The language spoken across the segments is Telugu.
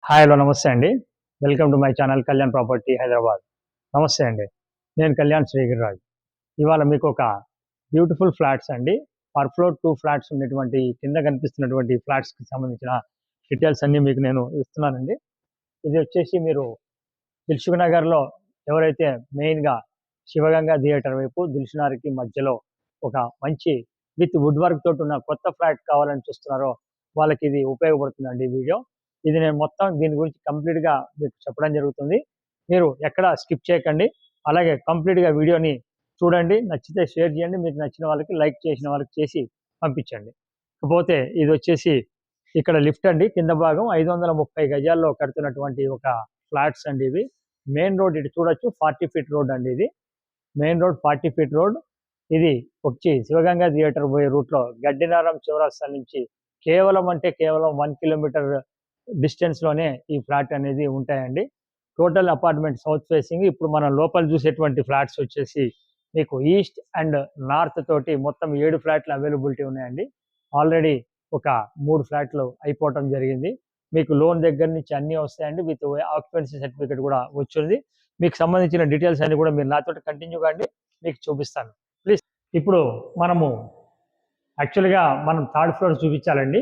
హాయ్ హలో నమస్తే అండి. Welcome to my channel Kalyan property Hyderabad. నమస్తే అండి. నేను కళ్యాణ్ శ్రీగిరిరాజు. ఇవాళ మీకు ఒక బ్యూటిఫుల్ ఫ్లాట్స్ అండి. పర్ ఫ్లోర్ 2 ఫ్లాట్స్ ఉన్నటువంటి కింద కనిపిస్తున్నటువంటి ఫ్లాట్స్‌కి సంబంధించిన డీటెయిల్స్ అన్నీ మీకు నేను ఇస్తున్నానండి. ఇది వచ్చేసి మీరు దిల్సుఖ్ నగర్‌లో ఎవరైతే మెయిన్‌గా శివగంగా థియేటర్ వైపు దిల్సుఖ్‌నగర్‌కి మధ్యలో ఒక మంచి విత్ వుడ్ వర్క్ తోటి ఉన్న కొత్త ఫ్లాట్ కావాలని చూస్తున్నారో వాళ్ళకి ఇది ఉపయోగపడుతుందండి ఈ వీడియో. ఇది నేను మొత్తం దీని గురించి కంప్లీట్‌గా మీకు చెప్పడం జరుగుతుంది. మీరు ఎక్కడ స్కిప్ చేయకండి. అలాగే కంప్లీట్‌గా వీడియోని చూడండి. నచ్చితే షేర్ చేయండి. మీకు నచ్చిన వాళ్ళకి లైక్ చేసిన వాళ్ళకి చేసి పంపించండి. ఇకపోతే ఇదొచ్చేసి ఇక్కడ లిఫ్ట్ అండి. కింద భాగం 530 గజాల్లో కడుతున్నటువంటి ఒక ఫ్లాట్స్ అండి ఇవి. మెయిన్ రోడ్ ఇటు చూడొచ్చు 40 ఫీట్ రోడ్ అండి ఇది. Main road 40 feet road. ఇది వచ్చి శివగంగా థియేటర్ పోయే రూట్‌లో గడ్డినారం చౌరస్తా నుంచి కేవలం 1 కిలోమీటర్ డిస్టెన్స్‌లోనే ఈ ఫ్లాట్ అనేది ఉంటాయండి. Total apartment south facing. ఇప్పుడు మనం లోపల చూసేటువంటి ఫ్లాట్స్ వచ్చేసి మీకు ఈస్ట్ అండ్ నార్త్ తోటి మొత్తం 7 ఫ్లాట్లు అవైలబిలిటీ ఉన్నాయండి. ఆల్రెడీ ఒక 3 ఫ్లాట్లు అయిపోవటం జరిగింది. మీకు లోన్ దగ్గర నుంచి అన్నీ వస్తాయండి. విత్ ఆక్యుపెన్సీ సర్టిఫికేట్ కూడా వచ్చింది. మీకు సంబంధించిన డీటెయిల్స్ అన్ని కూడా మీరు నాతోటి కంటిన్యూ కాండి, మీకు చూపిస్తాను. ప్లీజ్. ఇప్పుడు మనము యాక్చువల్‌గా మనం థర్డ్ ఫ్లోర్ చూపించాలండి.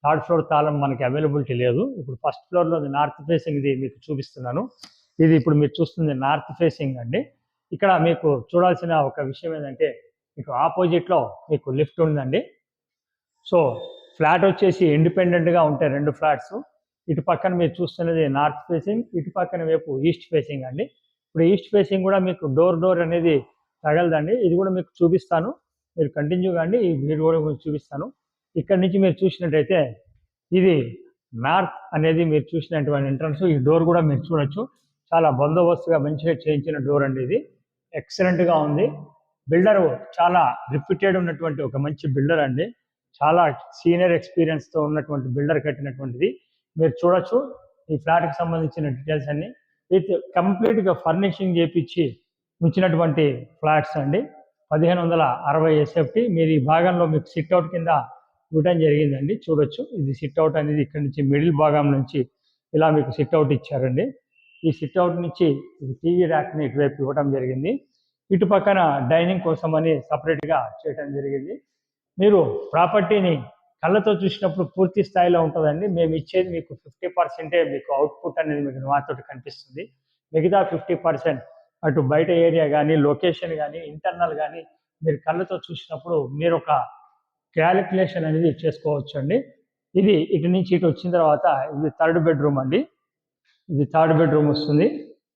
థర్డ్ ఫ్లోర్ తాళం మనకి అవైలబిలిటీ లేదు. ఇప్పుడు ఫస్ట్ ఫ్లోర్‌లో నార్త్ ఫేసింగ్ ఇది మీకు చూపిస్తున్నాను. ఇది ఇప్పుడు మీరు చూస్తుంది నార్త్ ఫేసింగ్ అండి. ఇక్కడ మీకు చూడాల్సిన ఒక విషయం ఏంటంటే మీకు ఆపోజిట్‌లో మీకు లిఫ్ట్ ఉందండి. సో ఫ్లాట్ వచ్చేసి ఇండిపెండెంట్‌గా ఉంటాయి 2 ఫ్లాట్స్. ఇటు పక్కన మీరు చూస్తున్నది నార్త్ ఫేసింగ్, ఇటు పక్కన వైపు ఈస్ట్ ఫేసింగ్ అండి. ఇప్పుడు ఈస్ట్ ఫేసింగ్ కూడా మీకు డోర్ అనేది తగలదండి. ఇది కూడా మీకు చూపిస్తాను. మీరు కంటిన్యూ కాండి. ఈ వీడియో కూడా చూపిస్తాను. ఇక్కడ నుంచి మీరు చూసినట్టయితే ఇది నార్త్ అనేది మీరు చూసినటువంటి ఎంట్రన్స్. ఈ డోర్ కూడా మీరు చూడొచ్చు. చాలా బందోబస్తుగా మంచిగా చేయించిన డోర్ అండి ఇది. ఎక్సలెంట్‌గా ఉంది. బిల్డరు చాలా రిప్యూటెడ్ ఉన్నటువంటి ఒక మంచి బిల్డర్ అండి. చాలా సీనియర్ ఎక్స్పీరియన్స్‌తో ఉన్నటువంటి బిల్డర్ కట్టినటువంటిది. మీరు చూడొచ్చు ఈ ఫ్లాట్‌కి సంబంధించిన డీటెయిల్స్ అన్నీ. విత్ కంప్లీట్‌గా ఫర్నిషింగ్ చేపించి ఉంచినటువంటి ఫ్లాట్స్ అండి. 1560 ఎస్ఎఫ్టీ. మీరు ఈ భాగంలో మీకు సిట్అవుట్ కింద ఇవ్వడం జరిగిందండి. చూడొచ్చు. ఇది సిట్అవుట్ అనేది ఇక్కడ నుంచి మిడిల్ భాగం నుంచి ఇలా మీకు సిట్అవుట్ ఇచ్చారండి. ఈ సిట్అవుట్ నుంచి టీవీ ర్యాక్ని ఇటువైపు ఇవ్వడం జరిగింది. ఇటు పక్కన డైనింగ్ కోసమని సపరేట్‌గా చేయడం జరిగింది. మీరు ప్రాపర్టీని కళ్ళతో చూసినప్పుడు పూర్తి స్థాయిలో ఉంటుందండి. మేము ఇచ్చేది మీకు 50% మీకు అవుట్‌పుట్ అనేది మీకు నాతోటి కనిపిస్తుంది. మిగతా 50% అటు బయట ఏరియా కానీ, లొకేషన్ కానీ, ఇంటర్నల్ కానీ మీరు కళ్ళతో చూసినప్పుడు మీరు ఒక క్యాలిక్యులేషన్ అనేది చేసుకోవచ్చండి. ఇది ఇటు నుంచి ఇటు వచ్చిన తర్వాత ఇది థర్డ్ బెడ్రూమ్ అండి. ఇది థర్డ్ బెడ్రూమ్ వస్తుంది.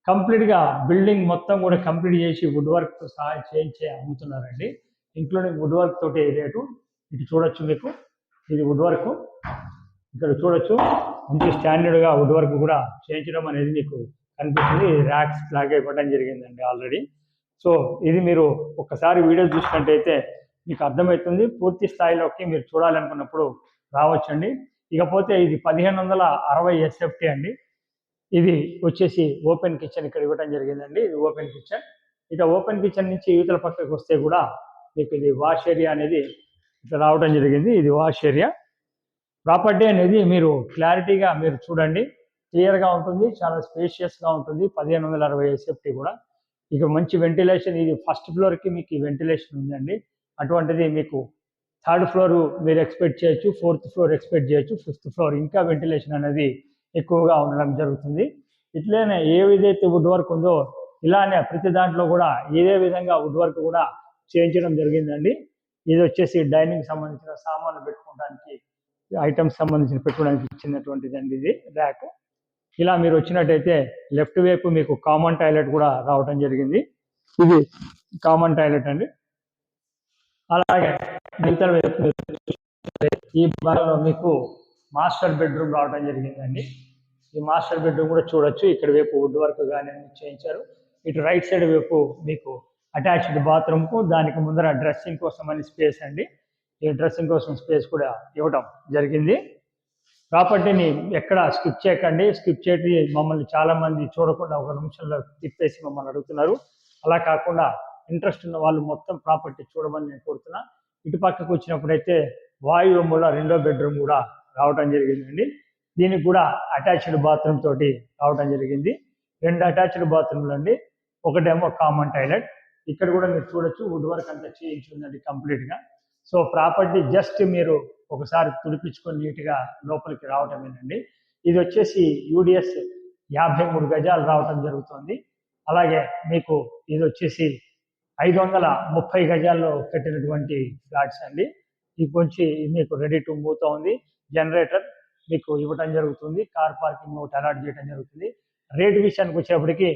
కంప్లీట్‌గా బిల్డింగ్ మొత్తం కూడా కంప్లీట్ చేసి వుడ్ వర్క్‌తో సహా చేయించి అమ్ముతున్నారండి. ఇంక్లూడింగ్ వుడ్ వర్క్ తోటి రేటు. ఇటు చూడొచ్చు మీకు. ఇది వుడ్ వర్క్. ఇక్కడ చూడొచ్చు మంచి స్టాండర్డ్‌గా వుడ్ వర్క్ కూడా చేయించడం అనేది మీకు కనిపిస్తుంది. ర్యాక్స్ లాగా ఇవ్వడం జరిగిందండి ఆల్రెడీ. సో ఇది మీరు ఒక్కసారి వీడియో చూసినట్టయితే మీకు అర్థమవుతుంది. పూర్తి స్థాయిలోకి మీరు చూడాలనుకున్నప్పుడు రావచ్చండి. ఇకపోతే ఇది 1560 ఎస్ఎఫ్టీ అండి. ఇది వచ్చేసి ఓపెన్ కిచెన్ ఇక్కడ ఇవ్వడం జరిగిందండి. ఇది ఓపెన్ కిచెన్. ఇక ఓపెన్ కిచెన్ నుంచి యువతల పక్కకు వస్తే కూడా మీకు ఇది వాష్ ఏరియా అనేది ఇట్లా రావడం జరిగింది. ఇది వాష్ ఏరియా. ప్రాపర్టీ అనేది మీరు క్లారిటీగా మీరు చూడండి. క్లియర్‌గా ఉంటుంది. చాలా స్పేషియస్‌గా ఉంటుంది. 1560 ఎస్ఎఫ్టీ కూడా. ఇక మంచి వెంటిలేషన్. ఇది ఫస్ట్ ఫ్లోర్‌కి మీకు వెంటిలేషన్ ఉందండి. అటువంటిది మీకు థర్డ్ ఫ్లోర్ మీరు ఎక్స్‌పెక్ట్ చేయొచ్చు. ఫోర్త్ ఫ్లోర్ ఎక్స్‌పెక్ట్ చేయొచ్చు. ఫిఫ్త్ ఫ్లోర్ ఇంకా వెంటిలేషన్ అనేది ఎక్కువగా ఉండడం జరుగుతుంది. ఇట్లనే ఏదైతే వుడ్ వర్క్ ఉందో ఇలానే ప్రతి దాంట్లో కూడా ఇదే విధంగా వుడ్ వర్క్ కూడా చేయించడం జరిగిందండి. ఇది వచ్చేసి డైనింగ్ సంబంధించిన సామాన్లు పెట్టుకోవడానికి, ఐటమ్స్ సంబంధించిన పెట్టుకోవడానికి ఇచ్చినటువంటిదండి ఇది ర్యాక్. ఇలా మీరు వచ్చినట్టయితే లెఫ్ట్ వైపు మీకు కామన్ టాయిలెట్ కూడా రావడం జరిగింది. ఇది కామన్ టాయిలెట్ అండి. అలాగే మిగతా వైపు ఈ భాగంలో మీకు మాస్టర్ బెడ్రూమ్ రావడం జరిగిందండి. ఈ మాస్టర్ బెడ్రూమ్ కూడా చూడొచ్చు. ఇక్కడ వైపు వుడ్ వర్క్ కానీ చేయించారు. ఇటు రైట్ సైడ్ వైపు మీకు అటాచ్డ్ బాత్రూమ్కు దానికి ముందర డ్రెస్సింగ్ కోసం అని స్పేస్ అండి. ఈ డ్రెస్సింగ్ కోసం స్పేస్ కూడా ఇవ్వడం జరిగింది. ప్రాపర్టీని ఎక్కడ స్కిప్ చేయకండి. స్కిప్ చేసి మమ్మల్ని చాలామంది చూడకుండా ఒక నిమిషంలో తిప్పేసి మమ్మల్ని అడుగుతున్నారు. అలా కాకుండా ఇంట్రెస్ట్ ఉన్న వాళ్ళు మొత్తం ప్రాపర్టీ చూడమని నేను కోరుతున్నా. ఇటు పక్కకు వచ్చినప్పుడైతే వాయువ్యములో రెండో బెడ్రూమ్ కూడా రావడం జరిగిందండి. దీనికి కూడా అటాచ్డ్ బాత్రూమ్ తోటి రావడం జరిగింది. 2 అటాచ్డ్ బాత్రూమ్లు అండి. ఒకటేమో కామన్ టాయిలెట్. ఇక్కడ కూడా మీరు చూడొచ్చు వుడ్ వర్క్ అంతా చేయించి ఉందండి కంప్లీట్గా. సో ప్రాపర్టీ జస్ట్ మీరు ఒకసారి తుడిపించుకొని నీట్గా లోపలికి రావటమేనండి. ఇది వచ్చేసి యూడిఎస్ 53 గజాలు రావటం జరుగుతుంది. అలాగే మీకు ఇది వచ్చేసి 530 గజాల్లో కట్టినటువంటి ఫ్లాట్స్ అండి. ఇది కొంచెం మీకు రెడీ టు మూవ్తో ఉంది. జనరేటర్ మీకు ఇవ్వటం జరుగుతుంది. కార్ పార్కింగ్ ఒకటి అలాట్ చేయడం జరుగుతుంది. రేటు విషయానికి వచ్చేప్పటికి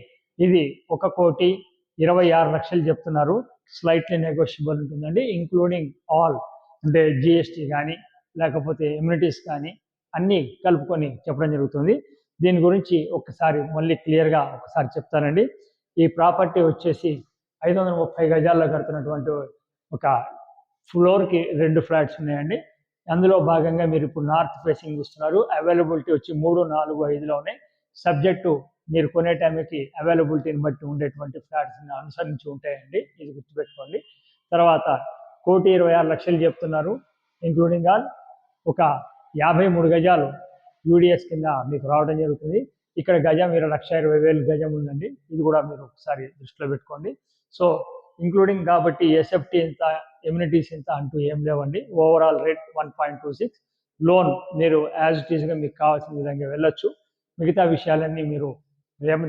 ఇది 1,26,00,000 చెప్తున్నారు. స్లైట్లీ నెగోషియబుల్ ఉంటుందండి. ఇంక్లూడింగ్ ఆల్ అంటే జిఎస్టీ కానీ లేకపోతే ఎమ్యూనిటీస్ కానీ అన్నీ కలుపుకొని చెప్పడం జరుగుతుంది. దీని గురించి ఒకసారి మళ్ళీ క్లియర్గా ఒకసారి చెప్తానండి. ఈ ప్రాపర్టీ వచ్చేసి 530 గజాల్లో కడుతున్నటువంటి ఒక ఫ్లోర్కి 2 ఫ్లాట్స్ ఉన్నాయండి. అందులో భాగంగా మీరు ఇప్పుడు నార్త్ ఫేసింగ్ చూస్తున్నారు. అవైలబిలిటీ వచ్చి 3, 4, 5లో ఉన్నాయి. సబ్జెక్టు మీరు కొనే టైంకి అవైలబిలిటీని బట్టి ఉండేటువంటి ఫ్లాట్స్ని అనుసరించి ఉంటాయండి. ఇది గుర్తుపెట్టుకోండి. తర్వాత 1,26,00,000 చెప్తున్నారు. ఇంక్లూడింగ్ ఆల్ ఒక 53 గజాలు యూడిఎస్ కింద మీకు రావడం జరుగుతుంది. ఇక్కడ గజం 1,20,000 గజం ఉందండి. ఇది కూడా మీరు ఒకసారి దృష్టిలో పెట్టుకోండి. సో ఇంక్లూడింగ్ కాబట్టి ఎస్ఎఫ్టీ ఎంత, ఎమ్యూనిటీస్ ఎంత అంటూ ఏం లేవండి. Overall rate 1.26. లోన్ మీరు యాజ్ ఇట్ ఈస్గా మీకు కావాల్సిన విధంగా వెళ్ళొచ్చు. మిగతా విషయాలన్నీ మీరు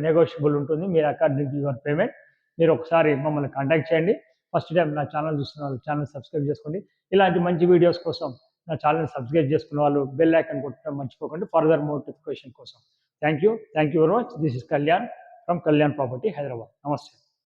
నెగోషియబుల్ ఉంటుంది. మీరు అకార్డింగ్ టు యువర్ పేమెంట్. మీరు ఒకసారి మమ్మల్ని కాంటాక్ట్ చేయండి. ఫస్ట్ టైం నా ఛానల్ చూస్తున్న వాళ్ళు ఛానల్ సబ్స్క్రైబ్ చేసుకోండి. ఇలాంటి మంచి వీడియోస్ కోసం నా ఛానల్ సబ్స్క్రైబ్ చేసుకున్న వాళ్ళు బెల్ ఐకాన్ కొట్టడం మర్చిపోకండి ఫర్దర్ నోటిఫికేషన్ కోసం. Thank you very much. This is Kalyan from Kalyan property Hyderabad. నమస్తే.